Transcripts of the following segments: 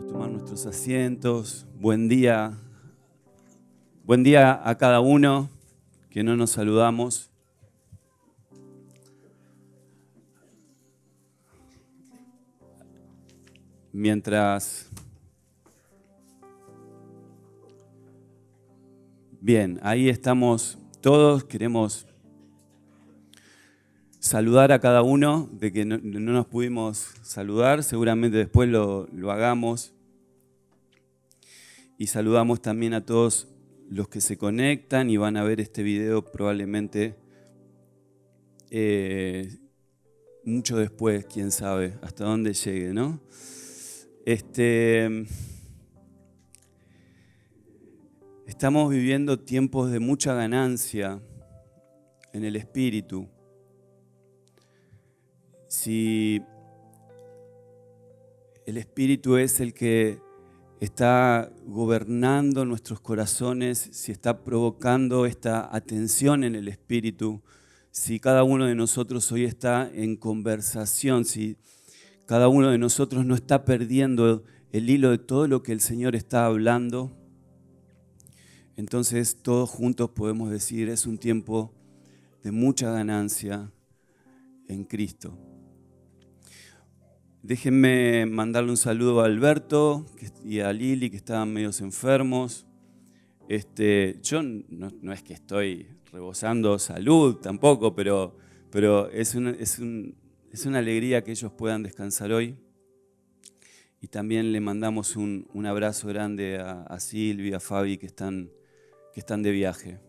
Podemos tomar nuestros asientos. Buen día a cada uno que no nos saludamos. Bien, ahí estamos todos, queremos saludar a cada uno de que no nos pudimos saludar, seguramente después lo hagamos. Y saludamos también a todos los que se conectan y van a ver este video probablemente mucho después, quién sabe, hasta dónde llegue, ¿no? Estamos viviendo tiempos de mucha ganancia en el espíritu. Si el espíritu es el que está gobernando nuestros corazones, si está provocando esta atención en el espíritu, si cada uno de nosotros hoy está en conversación, si cada uno de nosotros no está perdiendo el hilo de todo lo que el Señor está hablando, entonces todos juntos podemos decir, es un tiempo de mucha ganancia en Cristo. Déjenme mandarle un saludo a Alberto y a Lili, que estaban medio enfermos. Yo no es que estoy rebosando salud tampoco, pero es una alegría que ellos puedan descansar hoy. Y también le mandamos un abrazo grande a Silvia, a Fabi, que están de viaje.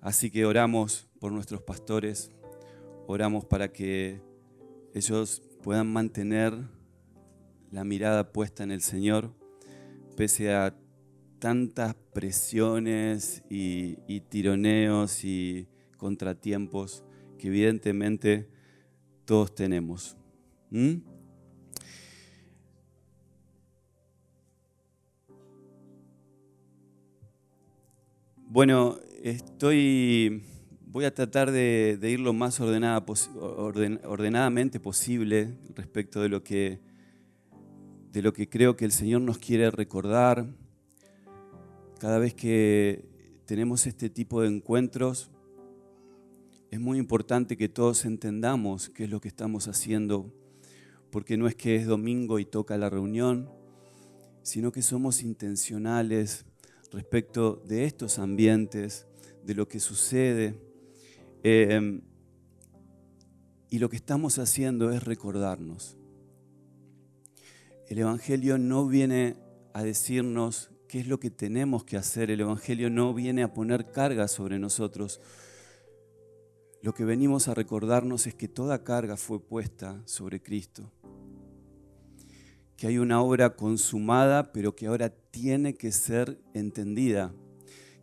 Así que oramos por nuestros pastores, oramos para que ellos puedan mantener la mirada puesta en el Señor, pese a tantas presiones y tironeos y contratiempos que evidentemente todos tenemos. Bueno, voy a tratar de ir lo más ordenadamente posible respecto de lo que creo que el Señor nos quiere recordar. Cada vez que tenemos este tipo de encuentros, es muy importante que todos entendamos qué es lo que estamos haciendo, porque no es que es domingo y toca la reunión, sino que somos intencionales respecto de estos ambientes, de lo que sucede. Y lo que estamos haciendo es recordarnos. El Evangelio no viene a decirnos qué es lo que tenemos que hacer. El Evangelio no viene a poner carga sobre nosotros. Lo que venimos a recordarnos es que toda carga fue puesta sobre Cristo. Que hay una obra consumada, pero que ahora tiene que ser entendida,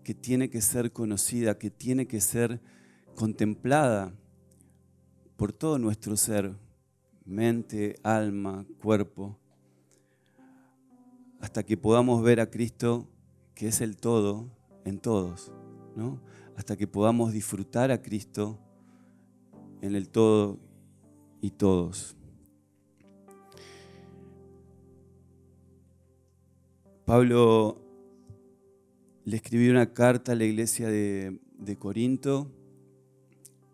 que tiene que ser conocida, que tiene que ser contemplada por todo nuestro ser, mente, alma, cuerpo, hasta que podamos ver a Cristo, que es el todo en todos, ¿no? Hasta que podamos disfrutar a Cristo en el todo y todos. Pablo le escribió una carta a la iglesia de Corinto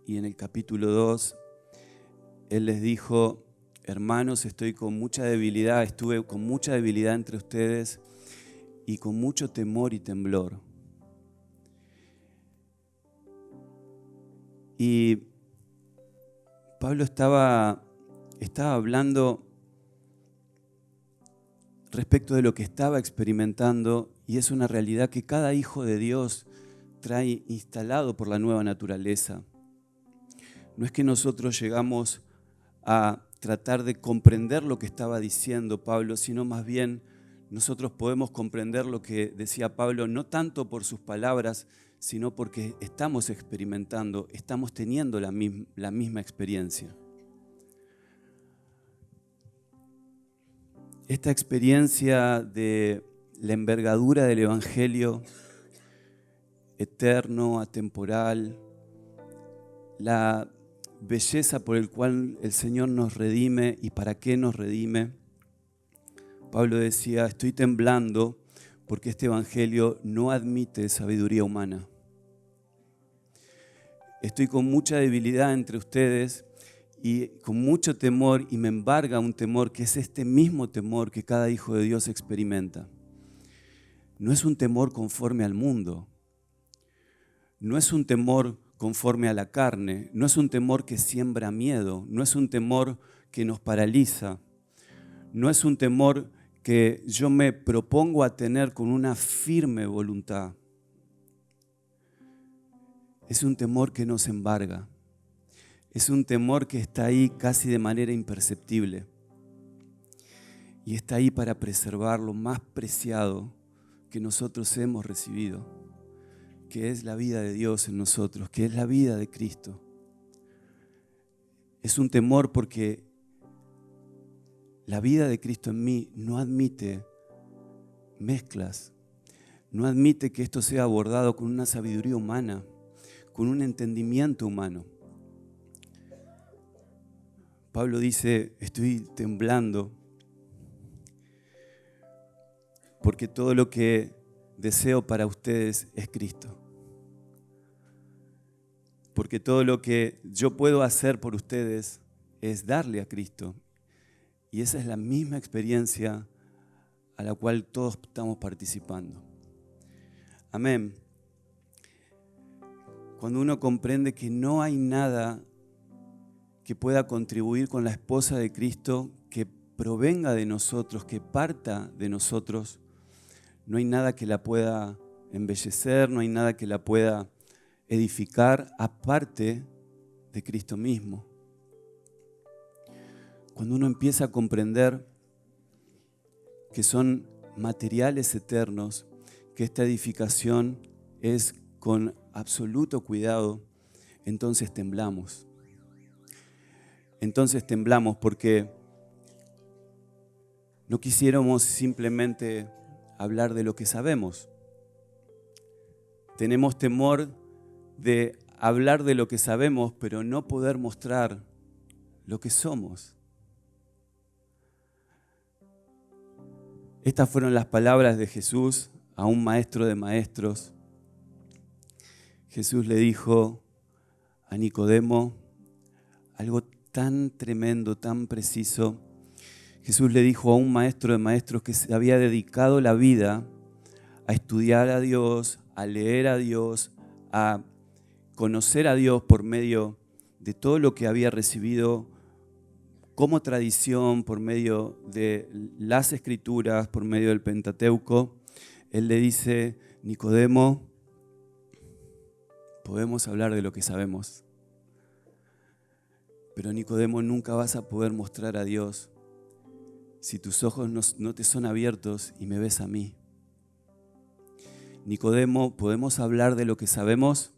y en el capítulo 2 él les dijo: hermanos, estuve con mucha debilidad entre ustedes y con mucho temor y temblor. Y Pablo estaba hablando respecto de lo que estaba experimentando, y es una realidad que cada hijo de Dios trae instalado por la nueva naturaleza. No es que nosotros llegamos a tratar de comprender lo que estaba diciendo Pablo, sino más bien nosotros podemos comprender lo que decía Pablo, no tanto por sus palabras, sino porque estamos experimentando, estamos teniendo la misma experiencia. Esta experiencia de la envergadura del Evangelio eterno, atemporal, la belleza por el cual el Señor nos redime y para qué nos redime. Pablo decía, estoy temblando porque este evangelio no admite sabiduría humana. Estoy con mucha debilidad entre ustedes y con mucho temor, y me embarga un temor que es este mismo temor que cada hijo de Dios experimenta. No es un temor conforme al mundo, no es un temor conforme a la carne, no es un temor que siembra miedo, no es un temor que nos paraliza, no es un temor que yo me propongo a tener con una firme voluntad. Es un temor que nos embarga. Es un temor que está ahí casi de manera imperceptible. Y está ahí para preservar lo más preciado que nosotros hemos recibido, que es la vida de Dios en nosotros, que es la vida de Cristo. Es un temor porque la vida de Cristo en mí no admite mezclas, no admite que esto sea abordado con una sabiduría humana, con un entendimiento humano. Pablo dice, estoy temblando porque todo lo que deseo para ustedes es Cristo. Porque todo lo que yo puedo hacer por ustedes es darle a Cristo. Y esa es la misma experiencia a la cual todos estamos participando. Amén. Cuando uno comprende que no hay nada que pueda contribuir con la esposa de Cristo, que provenga de nosotros, que parta de nosotros, no hay nada que la pueda embellecer, no hay nada que la pueda edificar aparte de Cristo mismo. Cuando uno empieza a comprender que son materiales eternos, que esta edificación es con absoluto cuidado, entonces temblamos. Entonces temblamos porque no quisiéramos simplemente hablar de lo que sabemos. Tenemos temor de hablar de lo que sabemos, pero no poder mostrar lo que somos. Estas fueron las palabras de Jesús a un maestro de maestros. Jesús le dijo a Nicodemo algo tan tremendo, tan preciso. Jesús le dijo a un maestro de maestros que se había dedicado la vida a estudiar a Dios, a leer a Dios, a conocer a Dios por medio de todo lo que había recibido como tradición, por medio de las Escrituras, por medio del Pentateuco. Él le dice, Nicodemo, podemos hablar de lo que sabemos, pero Nicodemo, nunca vas a poder mostrar a Dios si tus ojos no te son abiertos y me ves a mí. Nicodemo, podemos hablar de lo que sabemos,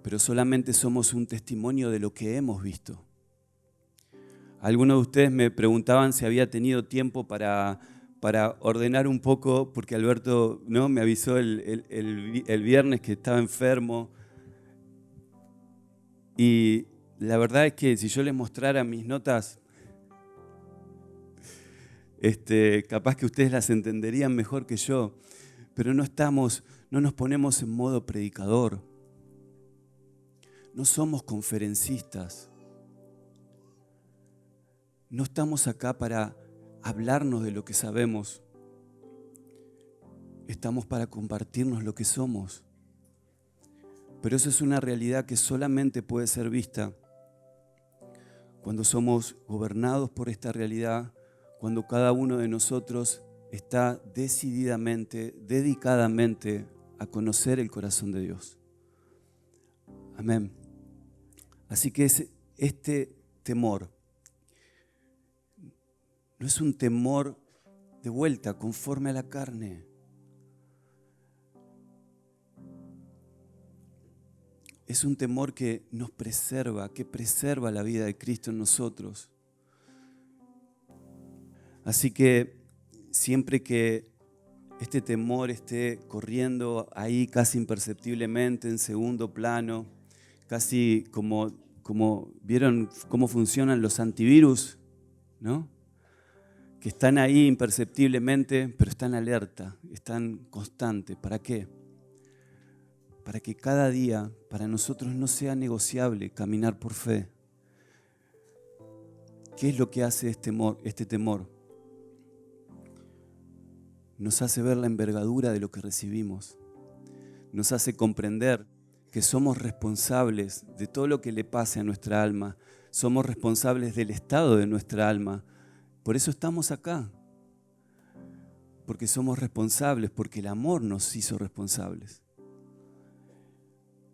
pero solamente somos un testimonio de lo que hemos visto. Algunos de ustedes me preguntaban si había tenido tiempo para ordenar un poco, porque Alberto me avisó el viernes que estaba enfermo. Y la verdad es que si yo les mostrara mis notas, capaz que ustedes las entenderían mejor que yo, pero no nos ponemos en modo predicador. No somos conferencistas. No estamos acá para hablarnos de lo que sabemos. Estamos para compartirnos lo que somos. Pero eso es una realidad que solamente puede ser vista cuando somos gobernados por esta realidad, cuando cada uno de nosotros está decididamente, dedicadamente a conocer el corazón de Dios. Amén. Así que este temor no es un temor de vuelta conforme a la carne. Es un temor que nos preserva, que preserva la vida de Cristo en nosotros. Así que siempre que este temor esté corriendo ahí casi imperceptiblemente en segundo plano, casi como ¿vieron cómo funcionan los antivirus? ¿No? que están ahí imperceptiblemente, pero están alerta, están constantes. ¿Para qué? Para que cada día para nosotros no sea negociable caminar por fe. ¿Qué es lo que hace este temor? Nos hace ver la envergadura de lo que recibimos. Nos hace comprender que somos responsables de todo lo que le pase a nuestra alma. Somos responsables del estado de nuestra alma. Por eso estamos acá. Porque somos responsables, porque el amor nos hizo responsables.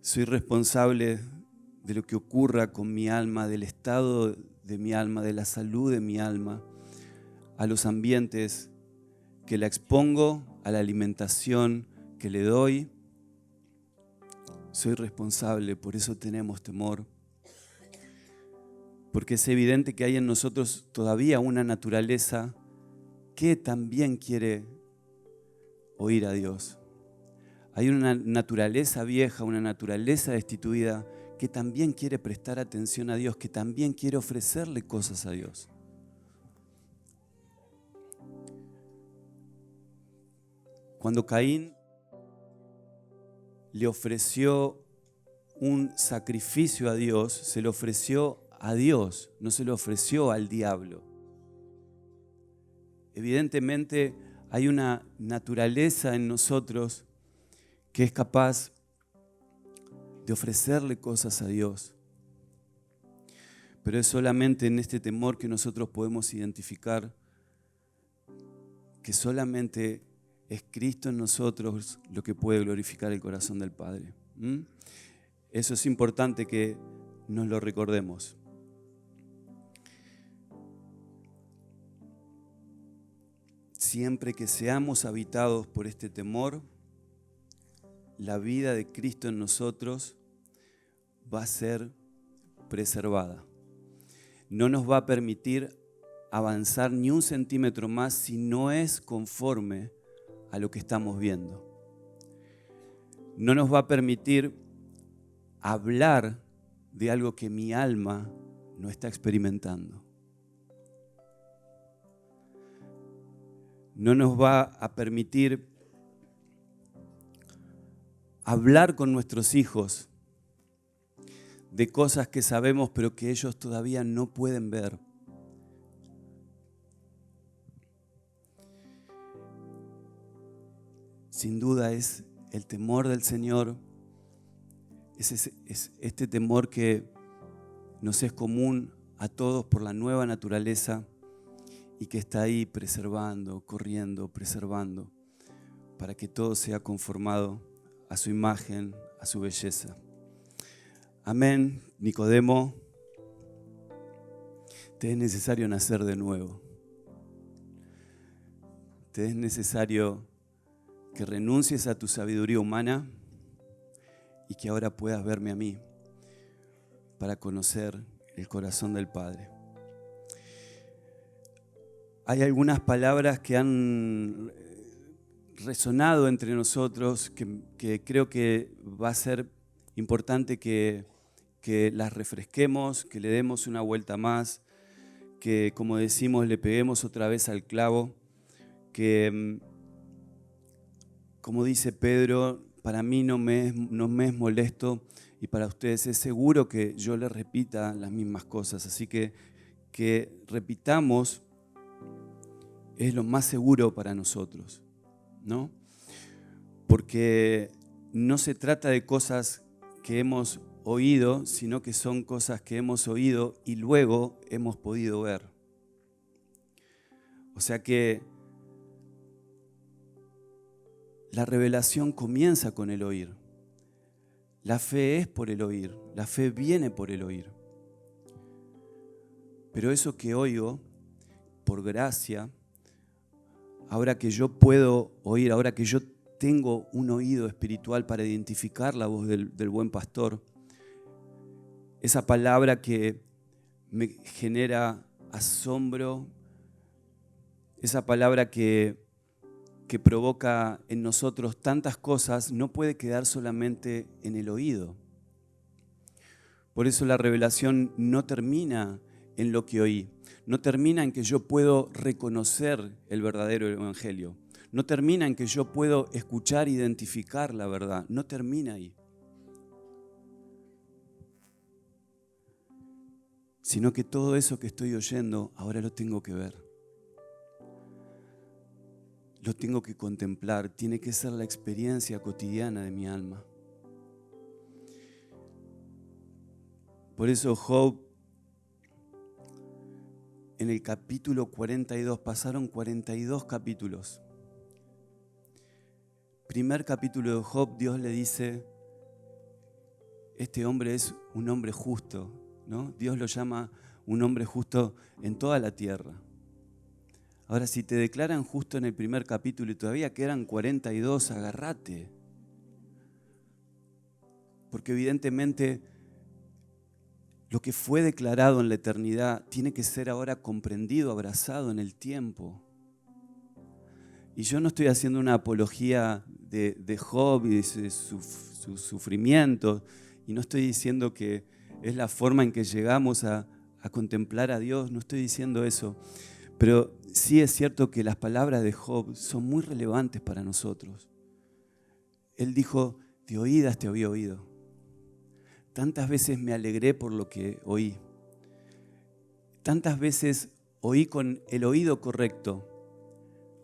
Soy responsable de lo que ocurra con mi alma, del estado de mi alma, de la salud de mi alma, a los ambientes que la expongo, a la alimentación que le doy. Soy responsable, por eso tenemos temor. Porque es evidente que hay en nosotros todavía una naturaleza que también quiere oír a Dios. Hay una naturaleza vieja, una naturaleza destituida que también quiere prestar atención a Dios, que también quiere ofrecerle cosas a Dios. Cuando Caín le ofreció un sacrificio a Dios, se lo ofreció a Dios, no se lo ofreció al diablo. Evidentemente hay una naturaleza en nosotros que es capaz de ofrecerle cosas a Dios. Pero es solamente en este temor que nosotros podemos identificar que solamente es Cristo en nosotros lo que puede glorificar el corazón del Padre. Eso es importante que nos lo recordemos. Siempre que seamos habitados por este temor, la vida de Cristo en nosotros va a ser preservada. No nos va a permitir avanzar ni un centímetro más si no es conforme a lo que estamos viendo. No nos va a permitir hablar de algo que mi alma no está experimentando. No nos va a permitir hablar con nuestros hijos de cosas que sabemos pero que ellos todavía no pueden ver. Sin duda es el temor del Señor, es este temor que nos es común a todos por la nueva naturaleza y que está ahí preservando, corriendo, preservando, para que todo sea conformado a su imagen, a su belleza. Amén, Nicodemo, te es necesario nacer de nuevo. Te es necesario que renuncies a tu sabiduría humana y que ahora puedas verme a mí para conocer el corazón del Padre. Hay algunas palabras que han resonado entre nosotros que creo que va a ser importante que las refresquemos, que le demos una vuelta más, que, como decimos, le peguemos otra vez al clavo, que, como dice Pedro, para mí no me es molesto y para ustedes es seguro que yo les repita las mismas cosas. Así que repitamos es lo más seguro para nosotros, ¿no? Porque no se trata de cosas que hemos oído, sino que son cosas que hemos oído y luego hemos podido ver. O sea que la revelación comienza con el oír. La fe es por el oír, la fe viene por el oír. Pero eso que oigo, por gracia, ahora que yo puedo oír, ahora que yo tengo un oído espiritual para identificar la voz del buen pastor, esa palabra que me genera asombro, esa palabra que provoca en nosotros tantas cosas, no puede quedar solamente en el oído. Por eso la revelación no termina en lo que oí. No termina en que yo puedo reconocer el verdadero evangelio. No termina en que yo puedo escuchar e identificar la verdad. No termina ahí. Sino que todo eso que estoy oyendo, ahora lo tengo que ver. Lo tengo que contemplar. Tiene que ser la experiencia cotidiana de mi alma. Por eso Job, en el capítulo 42, pasaron 42 capítulos. Primer capítulo de Job, Dios le dice, este hombre es un hombre justo, ¿no? Dios lo llama un hombre justo en toda la tierra. Ahora, si te declaran justo en el primer capítulo y todavía quedan 42, agárrate. Porque evidentemente lo que fue declarado en la eternidad tiene que ser ahora comprendido, abrazado en el tiempo. Y yo no estoy haciendo una apología de Job y de sus sufrimientos, y no estoy diciendo que es la forma en que llegamos a contemplar a Dios, no estoy diciendo eso. Pero sí es cierto que las palabras de Job son muy relevantes para nosotros. Él dijo, de oídas te había oído. Tantas veces me alegré por lo que oí. Tantas veces oí con el oído correcto.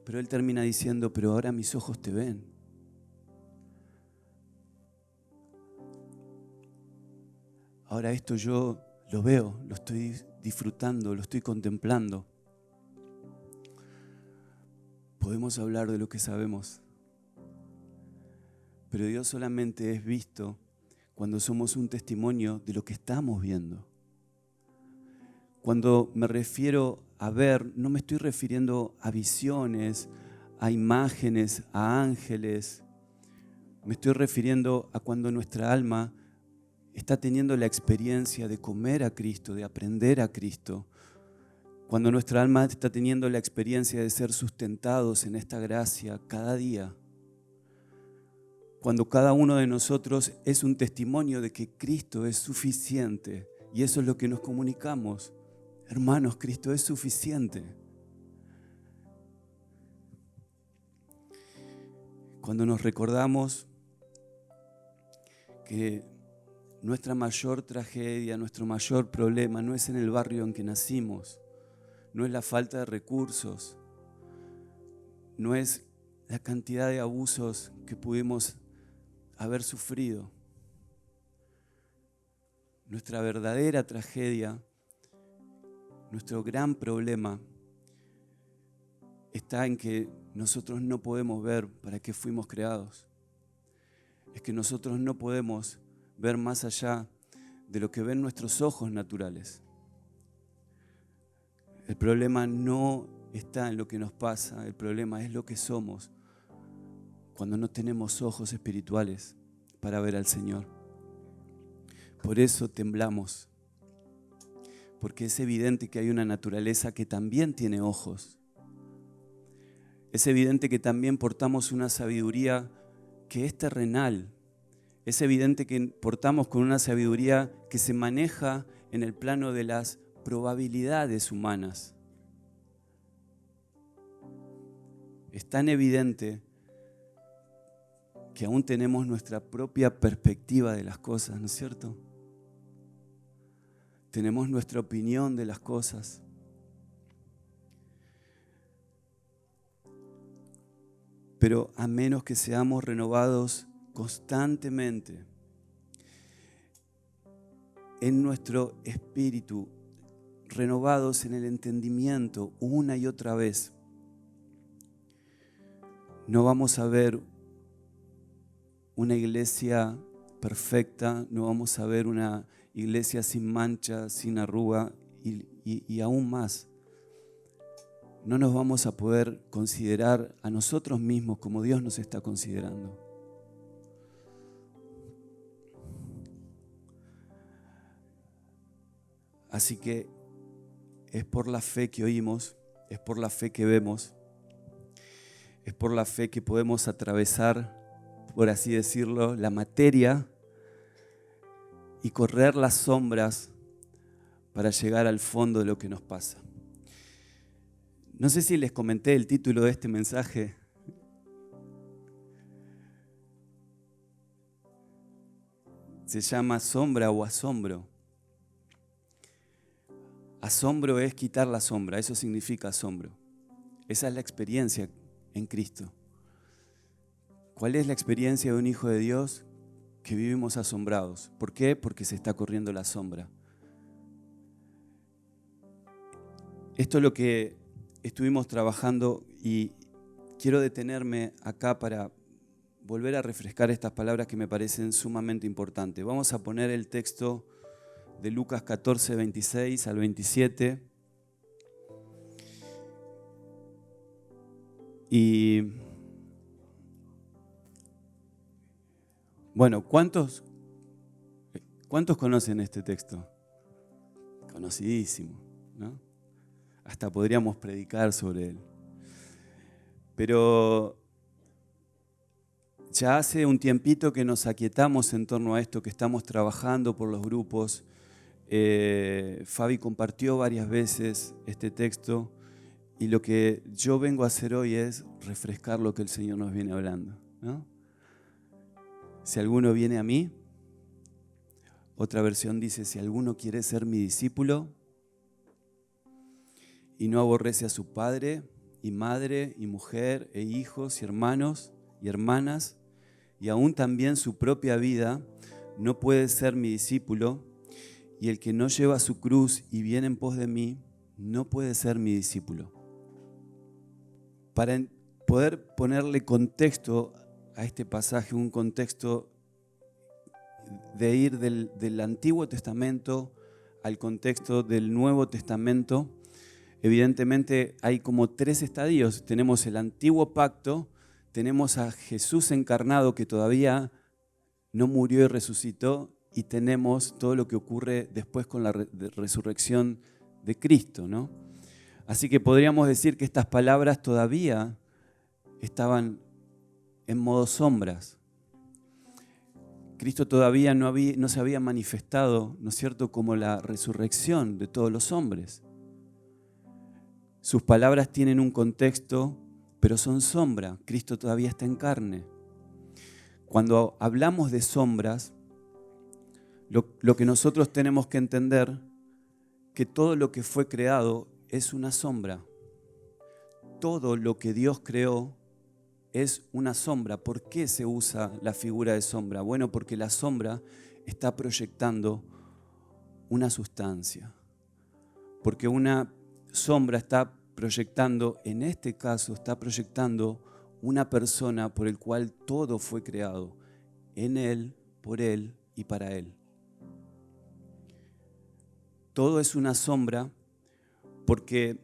Pero él termina diciendo, pero ahora mis ojos te ven. Ahora esto yo lo veo, lo estoy disfrutando, lo estoy contemplando. Podemos hablar de lo que sabemos, pero Dios solamente es visto cuando somos un testimonio de lo que estamos viendo. Cuando me refiero a ver, no me estoy refiriendo a visiones, a imágenes, a ángeles. Me estoy refiriendo a cuando nuestra alma está teniendo la experiencia de comer a Cristo, de aprender a Cristo. Cuando nuestra alma está teniendo la experiencia de ser sustentados en esta gracia cada día. Cuando cada uno de nosotros es un testimonio de que Cristo es suficiente. Y eso es lo que nos comunicamos. Hermanos, Cristo es suficiente. Cuando nos recordamos que nuestra mayor tragedia, nuestro mayor problema no es en el barrio en que nacimos, no es la falta de recursos, no es la cantidad de abusos que pudimos haber sufrido. Nuestra verdadera tragedia, nuestro gran problema está en que nosotros no podemos ver para qué fuimos creados. Es que nosotros no podemos ver más allá de lo que ven nuestros ojos naturales. El problema no está en lo que nos pasa, el problema es lo que somos cuando no tenemos ojos espirituales para ver al Señor. Por eso temblamos, porque es evidente que hay una naturaleza que también tiene ojos. Es evidente que también portamos una sabiduría que es terrenal. Es evidente que portamos con una sabiduría que se maneja en el plano de las probabilidades humanas. Es tan evidente que aún tenemos nuestra propia perspectiva de las cosas, ¿no es cierto? Tenemos nuestra opinión de las cosas. Pero a menos que seamos renovados constantemente en nuestro espíritu, renovados en el entendimiento una y otra vez, no vamos a ver una iglesia perfecta, no vamos a ver una iglesia sin mancha, sin arruga y aún más. No nos vamos a poder considerar a nosotros mismos como Dios nos está considerando. Así que es por la fe que oímos, es por la fe que vemos, es por la fe que podemos atravesar, por así decirlo, la materia y correr las sombras para llegar al fondo de lo que nos pasa. No sé si les comenté el título de este mensaje. Se llama Sombra o Asombro. Asombro es quitar la sombra, eso significa asombro. Esa es la experiencia en Cristo. ¿Cuál es la experiencia de un hijo de Dios? Que vivimos asombrados. ¿Por qué? Porque se está corriendo la sombra. Esto es lo que estuvimos trabajando y quiero detenerme acá para volver a refrescar estas palabras que me parecen sumamente importantes. Vamos a poner el texto de Lucas 14, 26 al 27. Y bueno, ¿cuántos conocen este texto? Conocidísimo, ¿no? Hasta podríamos predicar sobre él. Pero ya hace un tiempito que nos aquietamos en torno a esto, que estamos trabajando por los grupos. Fabi compartió varias veces este texto y lo que yo vengo a hacer hoy es refrescar lo que el Señor nos viene hablando, ¿no? Si alguno viene a mí, otra versión dice, si alguno quiere ser mi discípulo y no aborrece a su padre y madre y mujer e hijos y hermanos y hermanas y aún también su propia vida, no puede ser mi discípulo. Y el que no lleva su cruz y viene en pos de mí, no puede ser mi discípulo. Para poder ponerle contexto a este pasaje, un contexto de ir del Antiguo Testamento al contexto del Nuevo Testamento, evidentemente hay como 3 estadios. Tenemos el Antiguo Pacto, tenemos a Jesús encarnado que todavía no murió y resucitó, y tenemos todo lo que ocurre después con la resurrección de Cristo, ¿no? Así que podríamos decir que estas palabras todavía estaban en modo sombras. Cristo todavía no se había manifestado, ¿no es cierto?, como la resurrección de todos los hombres. Sus palabras tienen un contexto, pero son sombra. Cristo todavía está en carne. Cuando hablamos de sombras, lo que nosotros tenemos que entender, que todo lo que fue creado es una sombra. Todo lo que Dios creó es una sombra. ¿Por qué se usa la figura de sombra? Bueno, porque la sombra está proyectando una sustancia. Porque una sombra está proyectando, en este caso, está proyectando una persona por el cual todo fue creado. En Él, por Él y para Él. Todo es una sombra porque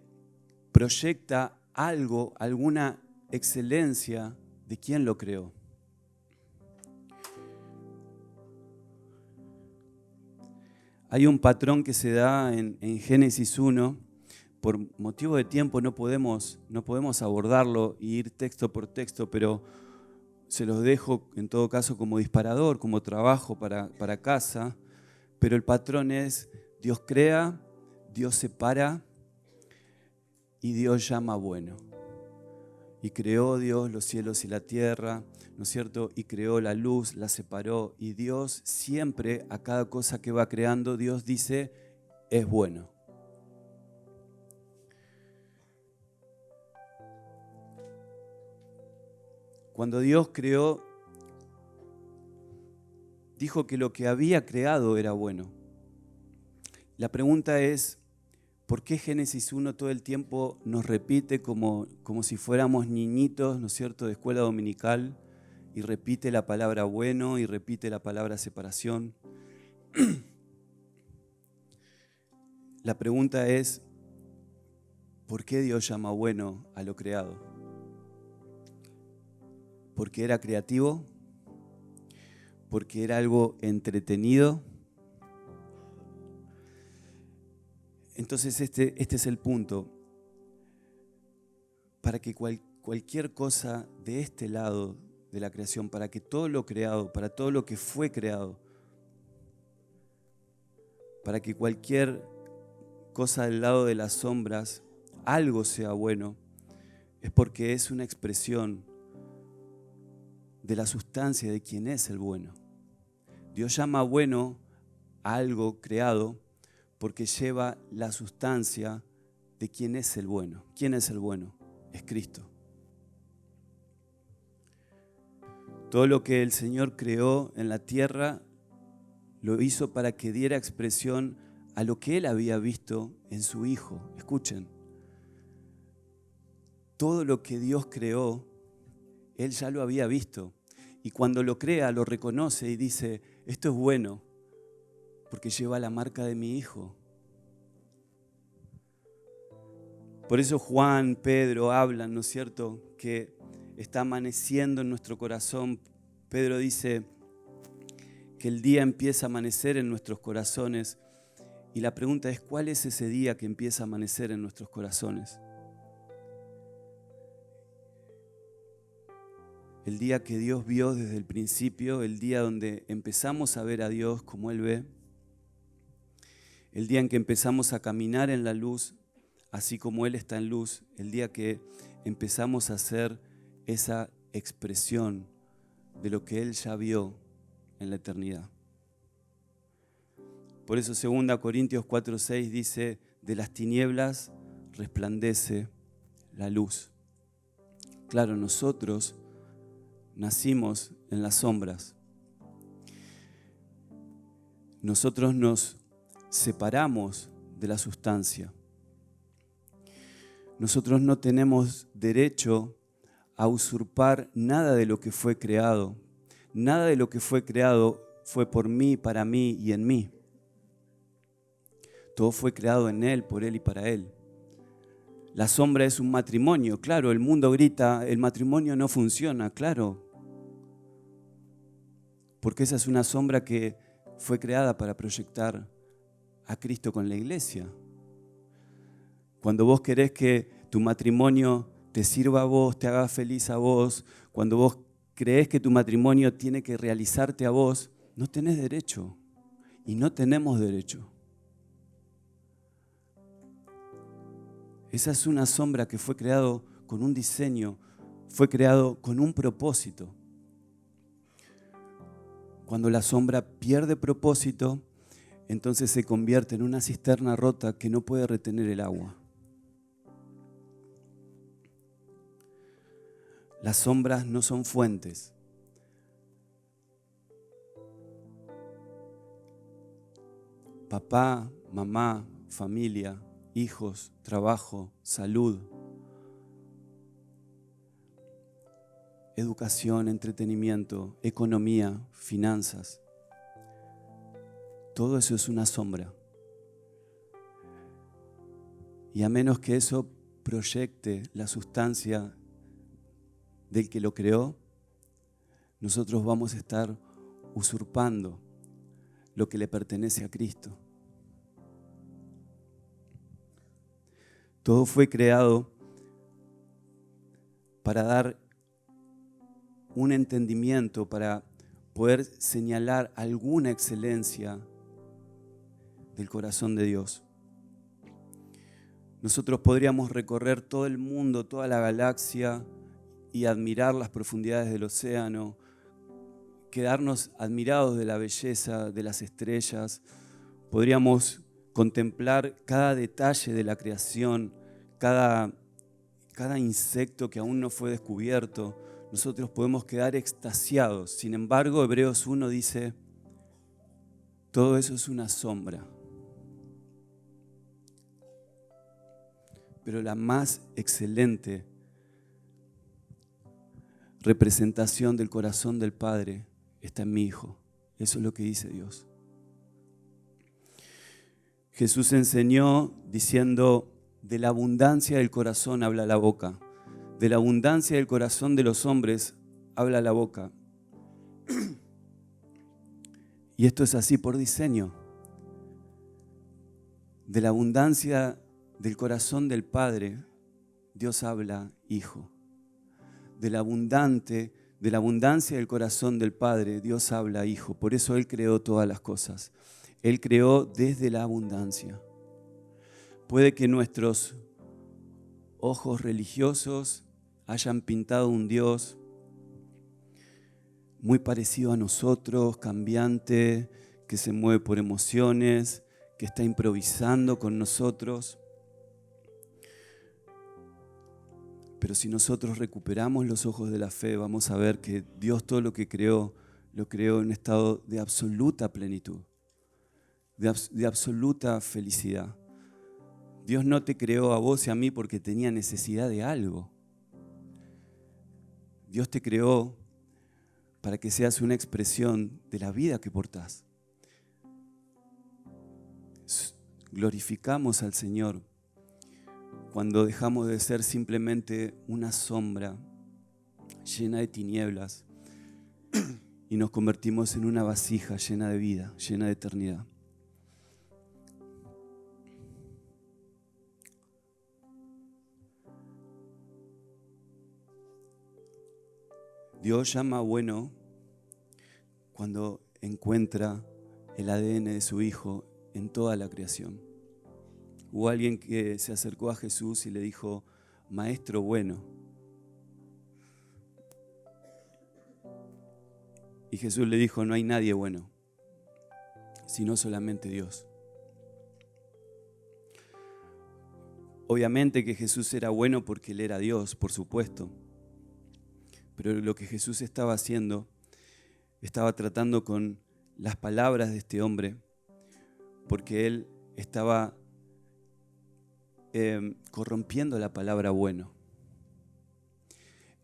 proyecta algo, alguna excelencia de quien lo creó. Hay un patrón que se da en Génesis 1. Por motivo de tiempo no podemos abordarlo y ir texto por texto, pero se los dejo en todo caso como disparador, como trabajo para casa. Pero el patrón es: Dios crea, Dios separa y Dios llama bueno. Y creó Dios los cielos y la tierra, ¿no es cierto? Y creó la luz, la separó. Y Dios siempre, a cada cosa que va creando, Dios dice, es bueno. Cuando Dios creó, dijo que lo que había creado era bueno. La pregunta es, ¿por qué Génesis 1 todo el tiempo nos repite como si fuéramos niñitos, ¿no es cierto?, de escuela dominical, y repite la palabra bueno y repite la palabra separación? La pregunta es, ¿por qué Dios llama bueno a lo creado? ¿Porque era creativo? ¿Porque era algo entretenido? Entonces este es el punto. Para que cualquier cosa de este lado de la creación, para que todo lo creado, para todo lo que fue creado, para que cualquier cosa del lado de las sombras, algo sea bueno, es porque es una expresión de la sustancia de quién es el bueno. Dios llama bueno a algo creado porque lleva la sustancia de quién es el bueno. ¿Quién es el bueno? Es Cristo. Todo lo que el Señor creó en la tierra lo hizo para que diera expresión a lo que Él había visto en su Hijo. Escuchen, todo lo que Dios creó, Él ya lo había visto. Y cuando lo crea, lo reconoce y dice, esto es bueno, porque lleva la marca de mi Hijo. Por eso Juan, Pedro hablan, ¿no es cierto?, que está amaneciendo en nuestro corazón. Pedro dice que el día empieza a amanecer en nuestros corazones. Y la pregunta es, ¿cuál es ese día que empieza a amanecer en nuestros corazones? El día que Dios vio desde el principio, el día donde empezamos a ver a Dios como Él ve, el día en que empezamos a caminar en la luz, así como Él está en luz, el día que empezamos a hacer esa expresión de lo que Él ya vio en la eternidad. Por eso 2 Corintios 4:6 dice, de las tinieblas resplandece la luz. Claro, nosotros nacimos en las sombras. Nosotros nos separamos de la sustancia. Nosotros no tenemos derecho a usurpar nada de lo que fue creado. Nada de lo que fue creado fue por mí, para mí y en mí. Todo fue creado en Él, por Él y para Él. La sombra es un matrimonio. Claro, el mundo grita, el matrimonio no funciona, claro. Porque esa es una sombra que fue creada para proyectar a Cristo con la iglesia. Cuando vos querés que tu matrimonio te sirva a vos, te haga feliz a vos, cuando vos creés que tu matrimonio tiene que realizarte a vos, no tenés derecho y no tenemos derecho. Esa es una sombra que fue creado con un diseño, fue creado con un propósito. Cuando la sombra pierde propósito, entonces se convierte en una cisterna rota que no puede retener el agua. Las sombras no son fuentes. Papá, mamá, familia, hijos, trabajo, salud, educación, entretenimiento, economía, finanzas. Todo eso es una sombra. Y a menos que eso proyecte la sustancia del que lo creó, nosotros vamos a estar usurpando lo que le pertenece a Cristo. Todo fue creado para dar un entendimiento, para poder señalar alguna excelencia del corazón de Dios. Nosotros podríamos recorrer todo el mundo, toda la galaxia y admirar las profundidades del océano, quedarnos admirados de la belleza de las estrellas. Podríamos contemplar cada detalle de la creación, cada insecto que aún no fue descubierto. Nosotros podemos quedar extasiados. Sin embargo, Hebreos 1 dice, todo eso es una sombra. Pero la más excelente representación del corazón del Padre está en mi Hijo. Eso es lo que dice Dios. Jesús enseñó diciendo, de la abundancia del corazón habla la boca. De la abundancia del corazón de los hombres habla la boca. Y esto es así por diseño. De la abundancia del corazón del Padre, Dios habla Hijo. De la abundancia del corazón del Padre, Dios habla Hijo. Por eso Él creó todas las cosas. Él creó desde la abundancia. Puede que nuestros ojos religiosos hayan pintado un Dios muy parecido a nosotros, cambiante, que se mueve por emociones, que está improvisando con nosotros. Pero si nosotros recuperamos los ojos de la fe, vamos a ver que Dios todo lo que creó, lo creó en un estado de absoluta plenitud, de absoluta felicidad. Dios no te creó a vos y a mí porque tenía necesidad de algo. Dios te creó para que seas una expresión de la vida que portás. Glorificamos al Señor cuando dejamos de ser simplemente una sombra llena de tinieblas y nos convertimos en una vasija llena de vida, llena de eternidad. Dios llama bueno cuando encuentra el ADN de su Hijo en toda la creación. Hubo alguien que se acercó a Jesús y le dijo, Maestro bueno. Y Jesús le dijo, no hay nadie bueno, sino solamente Dios. Obviamente que Jesús era bueno porque Él era Dios, por supuesto. Pero lo que Jesús estaba haciendo, estaba tratando con las palabras de este hombre, porque Él estaba corrompiendo la palabra bueno.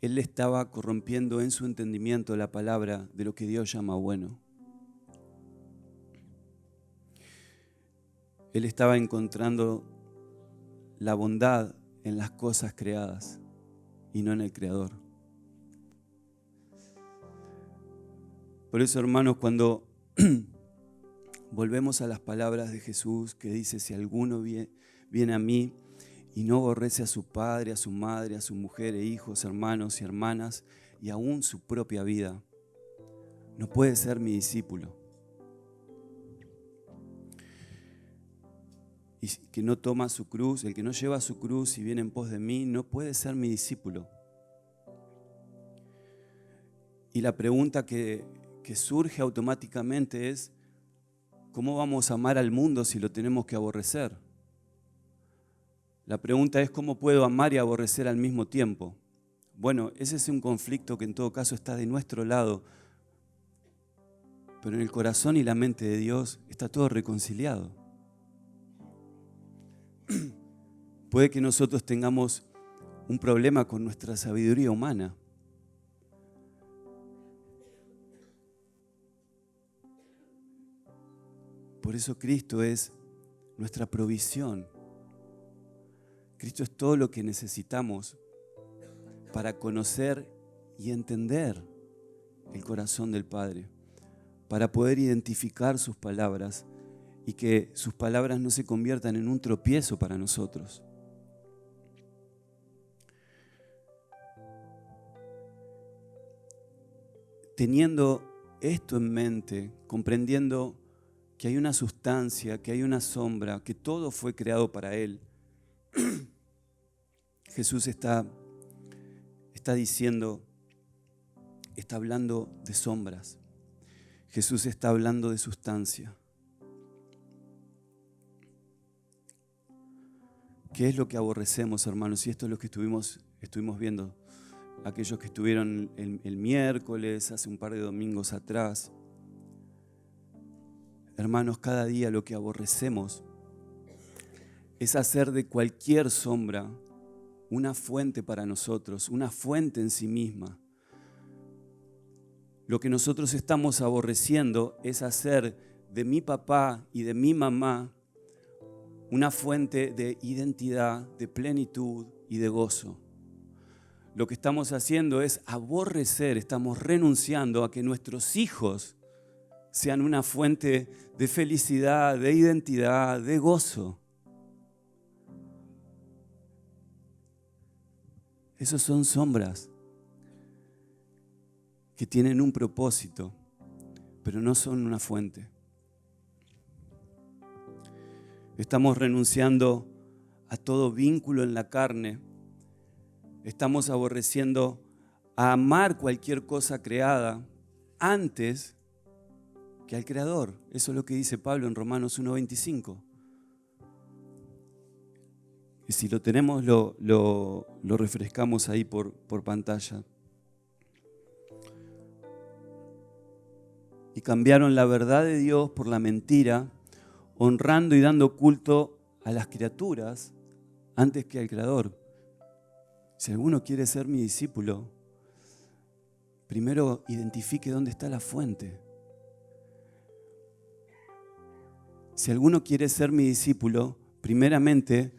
Él estaba corrompiendo en su entendimiento la palabra de lo que Dios llama bueno. Él estaba encontrando la bondad en las cosas creadas y no en el Creador. Por eso, hermanos, cuando volvemos a las palabras de Jesús que dice, si alguno viene a mí y no aborrece a su padre, a su madre, a su mujer e hijos, hermanos y hermanas, y aún su propia vida, no puede ser mi discípulo. Y que no toma su cruz, el que no lleva su cruz y viene en pos de mí, no puede ser mi discípulo. Y la pregunta que surge automáticamente es, ¿cómo vamos a amar al mundo si lo tenemos que aborrecer? La pregunta es, ¿cómo puedo amar y aborrecer al mismo tiempo? Bueno, ese es un conflicto que en todo caso está de nuestro lado, pero en el corazón y la mente de Dios está todo reconciliado. Puede que nosotros tengamos un problema con nuestra sabiduría humana. Por eso Cristo es nuestra provisión. Cristo es todo lo que necesitamos para conocer y entender el corazón del Padre, para poder identificar sus palabras y que sus palabras no se conviertan en un tropiezo para nosotros. Teniendo esto en mente, comprendiendo que hay una sustancia, que hay una sombra, que todo fue creado para Él, Jesús está diciendo, está hablando de sombras. Jesús está hablando de sustancia. ¿Qué es lo que aborrecemos, hermanos? Y esto es lo que estuvimos viendo. Aquellos que estuvieron el miércoles, hace un par de domingos atrás. Hermanos, cada día lo que aborrecemos es hacer de cualquier sombra una fuente para nosotros, una fuente en sí misma. Lo que nosotros estamos aborreciendo es hacer de mi papá y de mi mamá una fuente de identidad, de plenitud y de gozo. Lo que estamos haciendo es aborrecer, estamos renunciando a que nuestros hijos sean una fuente de felicidad, de identidad, de gozo. Esos son sombras que tienen un propósito, pero no son una fuente. Estamos renunciando a todo vínculo en la carne. Estamos aborreciendo a amar cualquier cosa creada antes que al Creador. Eso es lo que dice Pablo en Romanos 1:25. Y si lo tenemos, lo refrescamos ahí por pantalla. Y cambiaron la verdad de Dios por la mentira, honrando y dando culto a las criaturas antes que al Creador. Si alguno quiere ser mi discípulo, primero identifique dónde está la fuente. Si alguno quiere ser mi discípulo, primeramente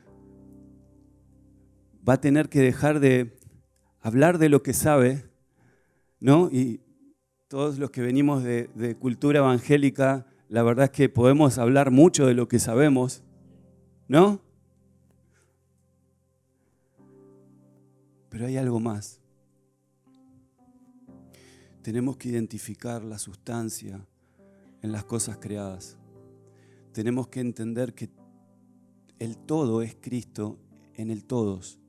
va a tener que dejar de hablar de lo que sabe, ¿no? Y todos los que venimos de cultura evangélica, la verdad es que podemos hablar mucho de lo que sabemos, ¿no? Pero hay algo más. Tenemos que identificar la sustancia en las cosas creadas. Tenemos que entender que el todo es Cristo en el todos.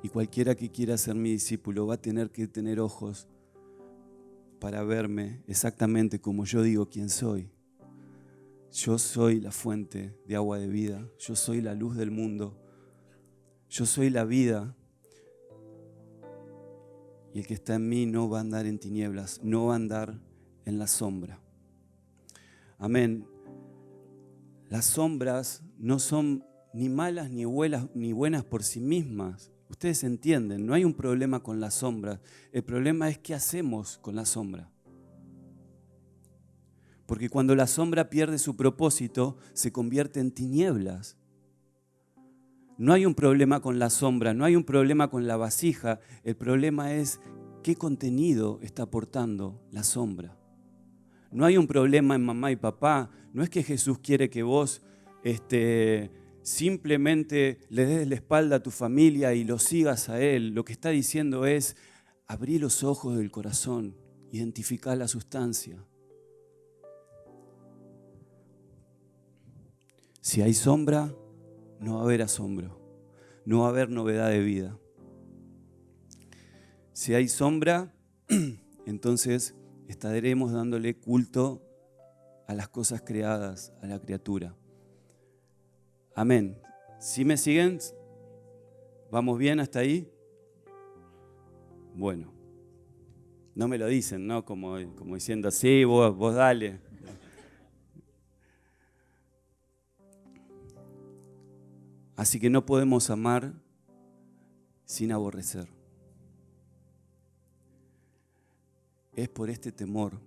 Y cualquiera que quiera ser mi discípulo va a tener que tener ojos para verme exactamente como yo digo quién soy. Yo soy la fuente de agua de vida. Yo soy la luz del mundo. Yo soy la vida. Y el que está en mí no va a andar en tinieblas, no va a andar en la sombra. Amén. Las sombras no son ni malas ni buenas por sí mismas. Ustedes entienden, no hay un problema con las sombras. El problema es qué hacemos con la sombra. Porque cuando la sombra pierde su propósito, se convierte en tinieblas. No hay un problema con la sombra, no hay un problema con la vasija. El problema es qué contenido está aportando la sombra. No hay un problema en mamá y papá. No es que Jesús quiere que vos simplemente le des la espalda a tu familia y lo sigas a Él. Lo que está diciendo es, abrí los ojos del corazón, identificá la sustancia. Si hay sombra, no va a haber asombro, no va a haber novedad de vida. Si hay sombra, entonces estaremos dándole culto a las cosas creadas, a la criatura. Amén. ¿Sí me siguen? ¿Vamos bien hasta ahí? Bueno, no me lo dicen, ¿no? Como diciendo, sí, vos dale. Así que no podemos amar sin aborrecer. Es por este temor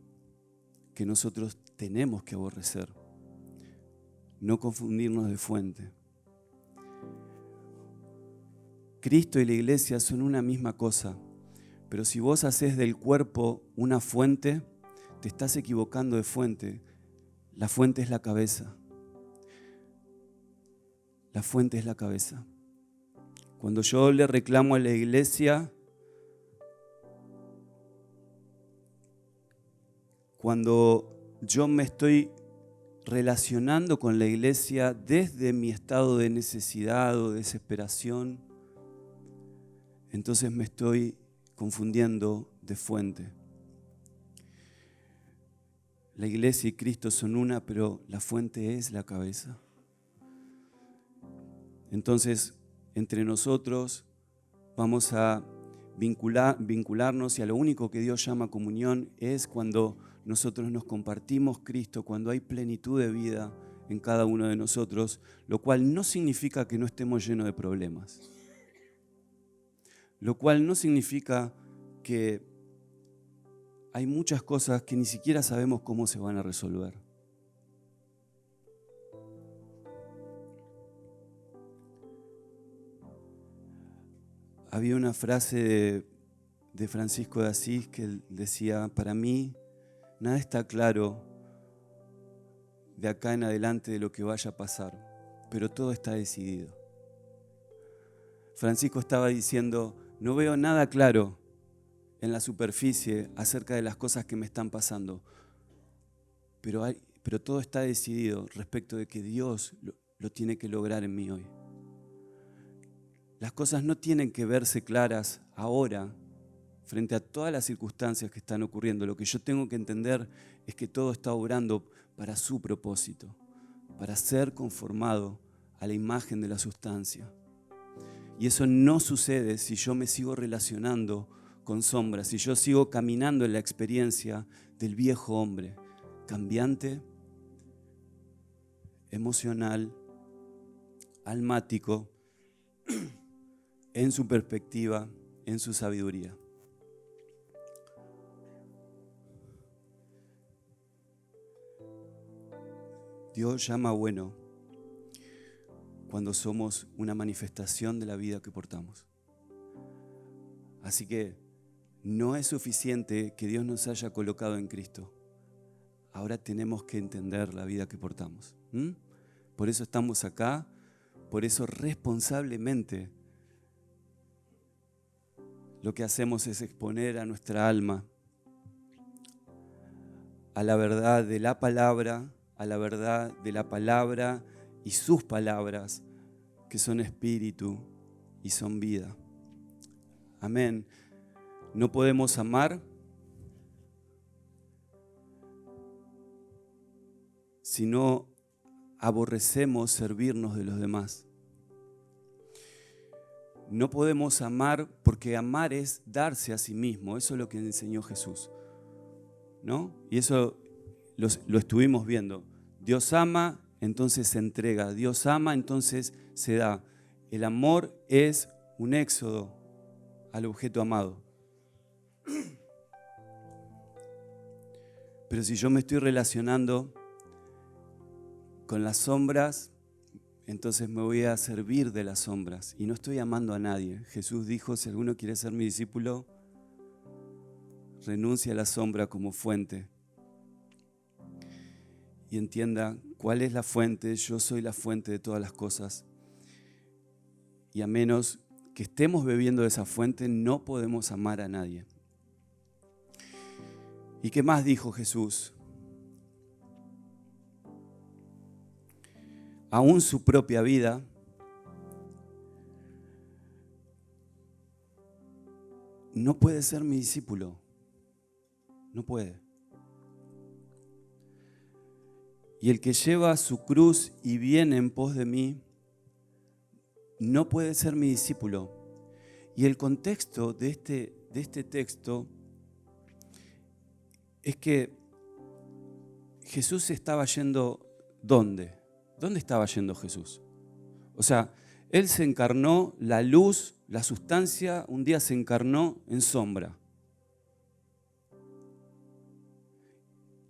que nosotros tenemos que aborrecer, no confundirnos de fuente. Cristo y la iglesia son una misma cosa, pero si vos haces del cuerpo una fuente, te estás equivocando de fuente. La fuente es la cabeza. La fuente es la cabeza. Cuando yo le reclamo a la iglesia, cuando yo me estoy relacionando con la iglesia desde mi estado de necesidad o desesperación, entonces me estoy confundiendo de fuente. La iglesia y Cristo son una, pero la fuente es la cabeza. Entonces, entre nosotros vamos a vincularnos y a lo único que Dios llama comunión es cuando nosotros nos compartimos Cristo, cuando hay plenitud de vida en cada uno de nosotros, lo cual no significa que no estemos llenos de problemas. Lo cual no significa que hay muchas cosas que ni siquiera sabemos cómo se van a resolver. Había una frase de Francisco de Asís que decía, para mí nada está claro de acá en adelante de lo que vaya a pasar, pero todo está decidido. Francisco estaba diciendo, no veo nada claro en la superficie acerca de las cosas que me están pasando, pero todo está decidido respecto de que Dios lo tiene que lograr en mí hoy. Las cosas no tienen que verse claras ahora, frente a todas las circunstancias que están ocurriendo. Lo que yo tengo que entender es que todo está obrando para su propósito, para ser conformado a la imagen de la sustancia. Y eso no sucede si yo me sigo relacionando con sombras, si yo sigo caminando en la experiencia del viejo hombre, cambiante, emocional, almático, en su perspectiva, en su sabiduría. Dios llama bueno cuando somos una manifestación de la vida que portamos. Así que no es suficiente que Dios nos haya colocado en Cristo. Ahora tenemos que entender la vida que portamos. Por eso estamos acá, por eso responsablemente lo que hacemos es exponer a nuestra alma a la verdad de la palabra, a la verdad de la palabra y sus palabras, que son espíritu y son vida. Amén. No podemos amar si no aborrecemos servirnos de los demás. No podemos amar porque amar es darse a sí mismo. Eso es lo que enseñó Jesús, ¿no? Y eso lo estuvimos viendo. Dios ama, entonces se entrega. Dios ama, entonces se da. El amor es un éxodo al objeto amado. Pero si yo me estoy relacionando con las sombras, entonces me voy a servir de las sombras y no estoy amando a nadie. Jesús dijo, si alguno quiere ser mi discípulo, renuncia a la sombra como fuente. Y entienda cuál es la fuente. Yo soy la fuente de todas las cosas. Y a menos que estemos bebiendo de esa fuente, no podemos amar a nadie. ¿Y qué más dijo Jesús? Aún su propia vida no puede ser mi discípulo. No puede. Y el que lleva su cruz y viene en pos de mí, no puede ser mi discípulo. Y el contexto de este texto es que Jesús estaba yendo, ¿dónde? ¿Dónde estaba yendo Jesús? O sea, Él se encarnó, la luz, la sustancia, un día se encarnó en sombra.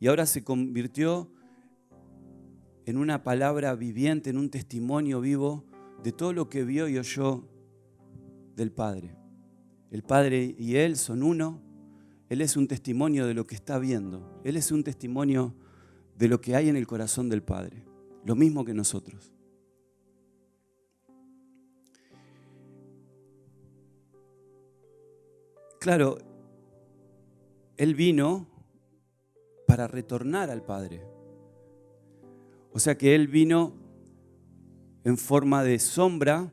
Y ahora se convirtió en una palabra viviente, en un testimonio vivo de todo lo que vio y oyó del Padre. El Padre y Él son uno. Él es un testimonio de lo que está viendo. Él es un testimonio de lo que hay en el corazón del Padre. Lo mismo que nosotros. Claro, Él vino para retornar al Padre. O sea que Él vino en forma de sombra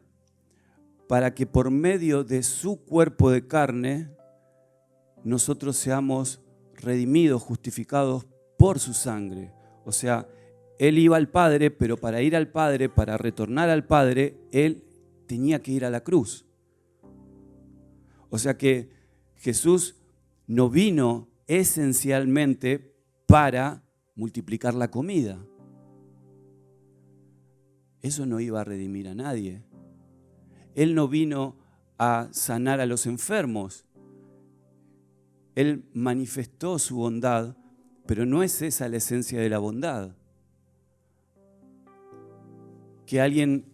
para que por medio de su cuerpo de carne nosotros seamos redimidos, justificados por su sangre. O sea, Él iba al Padre, pero para ir al Padre, para retornar al Padre, Él tenía que ir a la cruz. O sea que Jesús no vino esencialmente para multiplicar la comida. Eso no iba a redimir a nadie. Él no vino a sanar a los enfermos. Él manifestó su bondad, pero no es esa la esencia de la bondad. Que alguien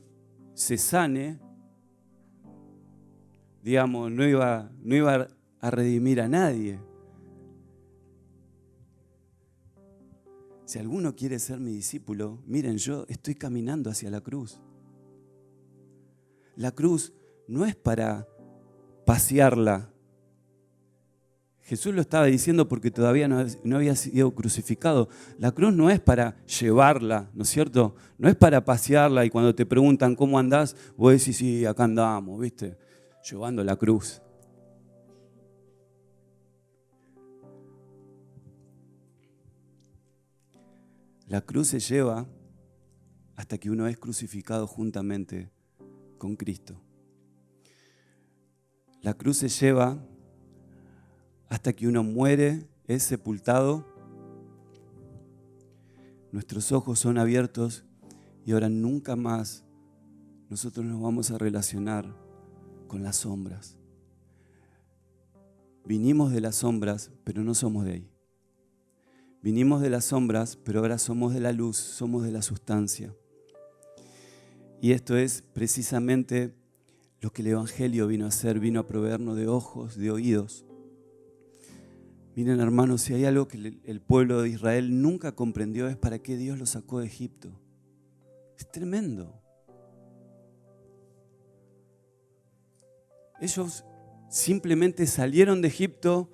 se sane, digamos, no iba a redimir a nadie. Si alguno quiere ser mi discípulo, miren, yo estoy caminando hacia la cruz. La cruz no es para pasearla Jesús lo estaba diciendo porque todavía no había sido crucificado. La cruz no es para llevarla, ¿no es cierto? No es para pasearla y cuando te preguntan cómo andás, vos decís, sí, acá andamos, ¿viste? Llevando la cruz. La cruz se lleva hasta que uno es crucificado juntamente con Cristo. La cruz se lleva hasta que uno muere, es sepultado. Nuestros ojos son abiertos y ahora nunca más nosotros nos vamos a relacionar con las sombras. Vinimos de las sombras, pero no somos de ahí. Vinimos de las sombras, pero ahora somos de la luz, somos de la sustancia. Y esto es precisamente lo que el Evangelio vino a hacer, vino a proveernos de ojos, de oídos. Miren, hermanos, si hay algo que el pueblo de Israel nunca comprendió es para qué Dios lo sacó de Egipto. Es tremendo. Ellos simplemente salieron de Egipto,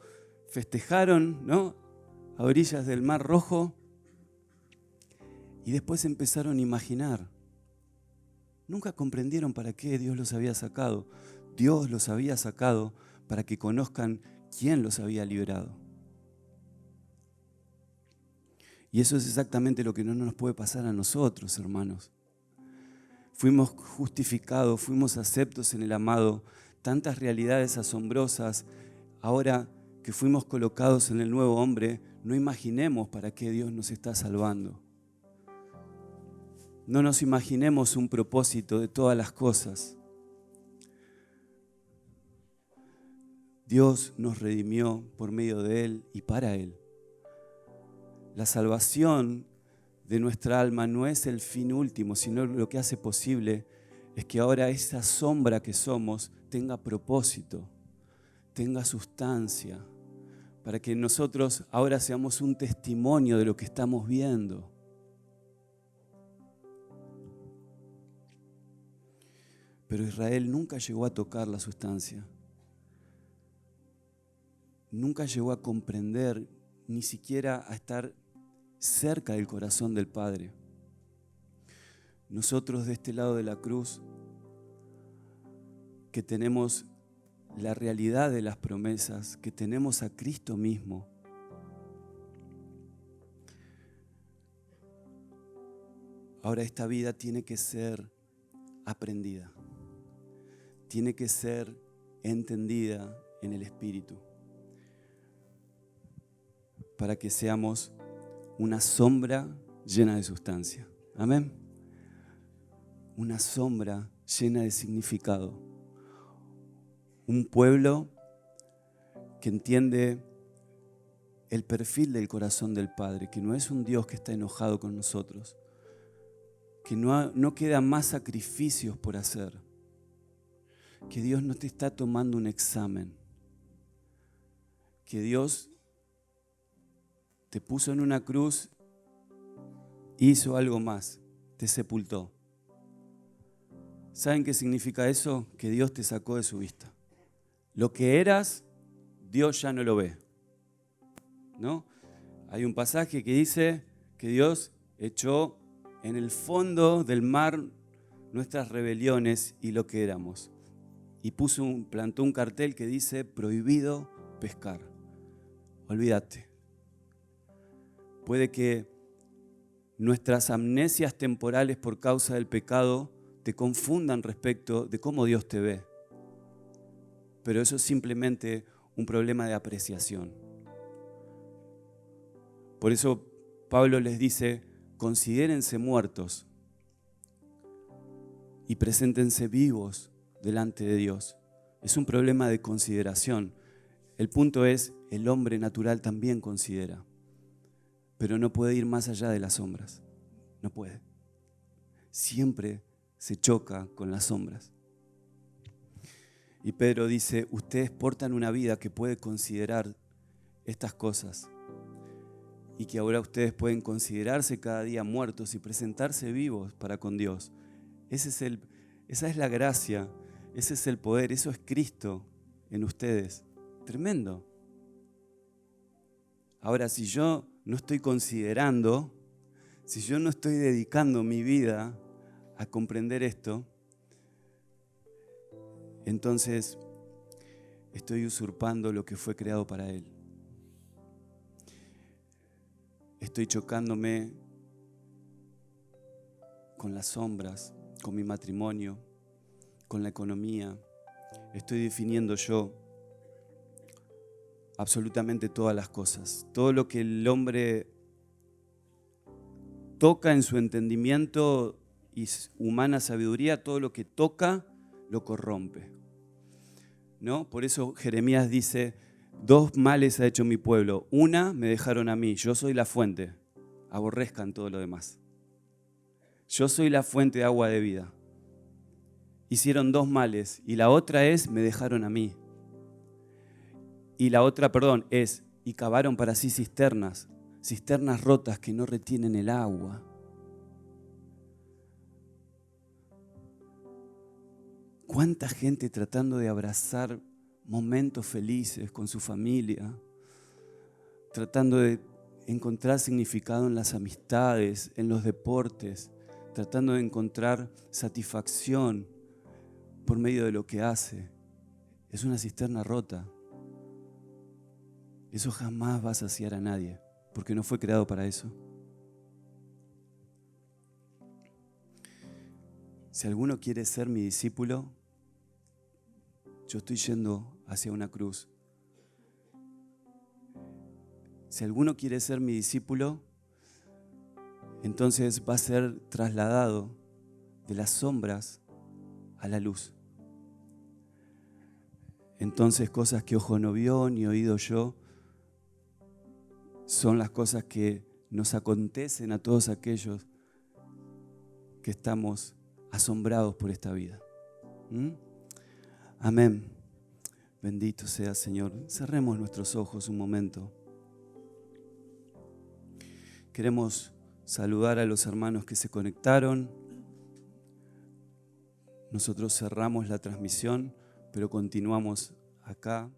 festejaron, ¿no?, a orillas del Mar Rojo y después empezaron a imaginar. Nunca comprendieron para qué Dios los había sacado. Dios los había sacado para que conozcan quién los había liberado. Y eso es exactamente lo que no nos puede pasar a nosotros, hermanos. Fuimos justificados, fuimos aceptos en el amado, tantas realidades asombrosas. Ahora que fuimos colocados en el nuevo hombre, no imaginemos para qué Dios nos está salvando. No nos imaginemos un propósito de todas las cosas. Dios nos redimió por medio de Él y para Él. La salvación de nuestra alma no es el fin último, sino lo que hace posible es que ahora esa sombra que somos tenga propósito, tenga sustancia, para que nosotros ahora seamos un testimonio de lo que estamos viendo. Pero Israel nunca llegó a tocar la sustancia. Nunca llegó a comprender, ni siquiera a estar cerca del corazón del Padre. Nosotros de este lado de la cruz, que tenemos la realidad de las promesas, que tenemos a Cristo mismo, ahora esta vida tiene que ser aprendida, tiene que ser entendida en el Espíritu, para que seamos una sombra llena de sustancia. Amén. Una sombra llena de significado. Un pueblo que entiende el perfil del corazón del Padre, que no es un Dios que está enojado con nosotros, que no quedan más sacrificios por hacer, que Dios no te está tomando un examen, que Dios te puso en una cruz, hizo algo más, te sepultó. ¿Saben qué significa eso? Que Dios te sacó de su vista. Lo que eras, Dios ya no lo ve, ¿no? Hay un pasaje que dice que Dios echó en el fondo del mar nuestras rebeliones y lo que éramos. Y plantó un cartel que dice, prohibido pescar. Olvídate. Puede que nuestras amnesias temporales por causa del pecado te confundan respecto de cómo Dios te ve. Pero eso es simplemente un problema de apreciación. Por eso Pablo les dice, considérense muertos y preséntense vivos delante de Dios. Es un problema de consideración. El punto es, el hombre natural también considera, pero no puede ir más allá de las sombras. No puede. Siempre se choca con las sombras. Y Pedro dice, ustedes portan una vida que puede considerar estas cosas y que ahora ustedes pueden considerarse cada día muertos y presentarse vivos para con Dios. Esa es la gracia, ese es el poder, eso es Cristo en ustedes. Tremendo. Ahora, si yo no estoy considerando, si yo no estoy dedicando mi vida a comprender esto, entonces estoy usurpando lo que fue creado para Él. Estoy chocándome con las sombras, con mi matrimonio, con la economía. Estoy definiendo yo absolutamente todas las cosas. Todo lo que el hombre toca en su entendimiento y humana sabiduría, todo lo que toca lo corrompe, ¿no? Por eso Jeremías dice: 2 males ha hecho mi pueblo. Una, me dejaron a mí. Yo soy la fuente. Aborrezcan todo lo demás. Yo soy la fuente de agua de vida. Hicieron 2 males. Y la otra es: me dejaron a mí. Y la otra, es: y cavaron para sí cisternas rotas que no retienen el agua. ¿Cuánta gente tratando de abrazar momentos felices con su familia, tratando de encontrar significado en las amistades, en los deportes, tratando de encontrar satisfacción por medio de lo que hace? Es una cisterna rota. Eso jamás va a saciar a nadie, porque no fue creado para eso. Si alguno quiere ser mi discípulo, yo estoy yendo hacia una cruz. Si alguno quiere ser mi discípulo, entonces va a ser trasladado de las sombras a la luz. Entonces, cosas que ojo no vio ni oído yo son las cosas que nos acontecen a todos aquellos que estamos asombrados por esta vida. Amén. Bendito sea, Señor. Cerremos nuestros ojos un momento. Queremos saludar a los hermanos que se conectaron. Nosotros cerramos la transmisión, pero continuamos acá.